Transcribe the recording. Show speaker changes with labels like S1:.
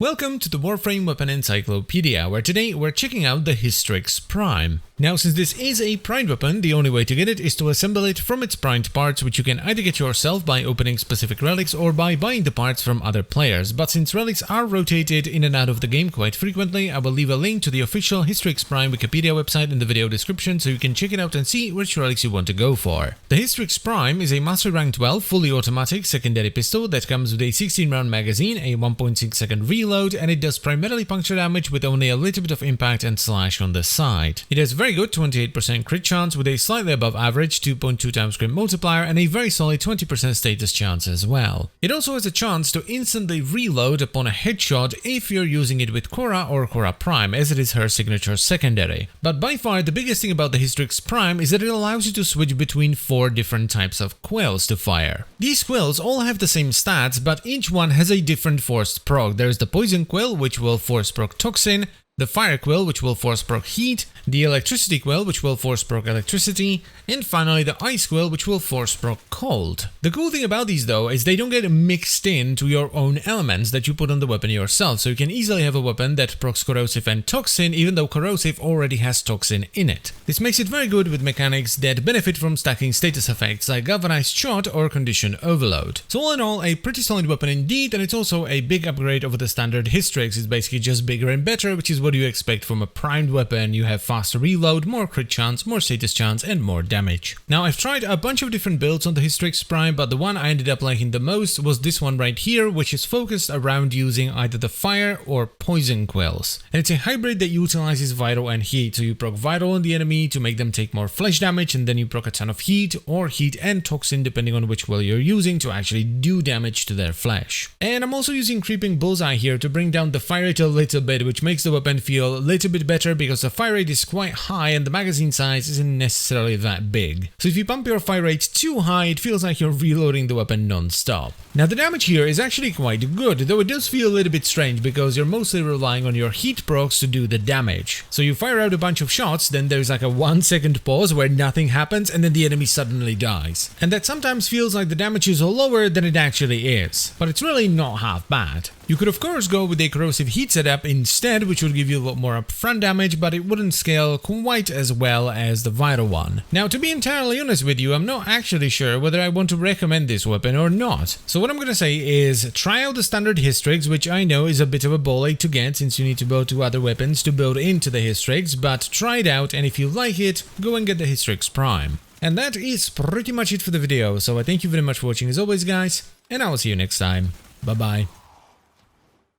S1: Welcome to the Warframe Weapon Encyclopedia, where today we're checking out the Hystrix Prime. Now, since this is a primed weapon, the only way to get it is to assemble it from its primed parts, which you can either get yourself by opening specific relics or by buying the parts from other players. But since relics are rotated in and out of the game quite frequently, I will leave a link to the official Hystrix Prime Wikipedia website in the video description so you can check it out and see which relics you want to go for. The Hystrix Prime is a Master Rank 12 fully automatic secondary pistol that comes with a 16-round magazine, a 1.6 second reload, and it does primarily puncture damage with only a little bit of impact and slash on the side. It has very good 28% crit chance with a slightly above average 2.2 times crit multiplier and a very solid 20% status chance as well. It also has a chance to instantly reload upon a headshot if you're using it with Cora or Cora Prime, as it is her signature secondary. But by far the biggest thing about the Hystrix Prime is that it allows you to switch between 4 different types of quills to fire. These quills all have the same stats, but each one has a different forced proc. There's the Poison Quill, which will force proc Toxin, the Fire Quill, which will force proc Heat, the Electricity Quill, which will force proc Electricity, and finally the Ice Quill, which will force proc Cold. The cool thing about these though is they don't get mixed into your own elements that you put on the weapon yourself, so you can easily have a weapon that procs Corrosive and Toxin even though Corrosive already has Toxin in it. This makes it very good with mechanics that benefit from stacking status effects like Galvanized Shot or Condition Overload. So all in all, a pretty solid weapon indeed, and it's also a big upgrade over the standard Hystrix. It's basically just bigger and better, which is what you expect from a primed weapon. You have faster reload, more crit chance, more status chance, and more damage. Now, I've tried a bunch of different builds on the Hystrix Prime, but the one I ended up liking the most was this one right here, which is focused around using either the Fire or Poison Quills. And it's a hybrid that utilizes Vital and Heat, so you proc Vital on the enemy to make them take more flesh damage, and then you proc a ton of Heat, or Heat and Toxin depending on which will you're using to actually do damage to their flesh. And I'm also using Creeping Bullseye here to bring down the fire rate a little bit, which makes the weapon feel a little bit better because the fire rate is quite high and the magazine size isn't necessarily that big. So if you pump your fire rate too high, it feels like you're reloading the weapon non-stop. Now the damage here is actually quite good, though it does feel a little bit strange because you're mostly relying on your heat procs to do the damage. So you fire out a bunch of shots, then there's like a 1-second pause where nothing happens and then the enemy suddenly dies. And that sometimes feels like the damage is lower than it actually is, but it's really not half bad. You could of course go with a corrosive heat setup instead, which would give you a lot more upfront damage, but it wouldn't scale quite as well as the vital one. Now, to be entirely honest with you, I'm not actually sure whether I want to recommend this weapon or not. So what I'm gonna say is try out the standard Hystrix, which I know is a bit of a ball ache to get since you need to build 2 other weapons to build into the Hystrix, but try it out, and if you like it, go and get the Hystrix Prime. And that is pretty much it for the video, so I thank you very much for watching as always, guys, and I will see you next time. Bye bye.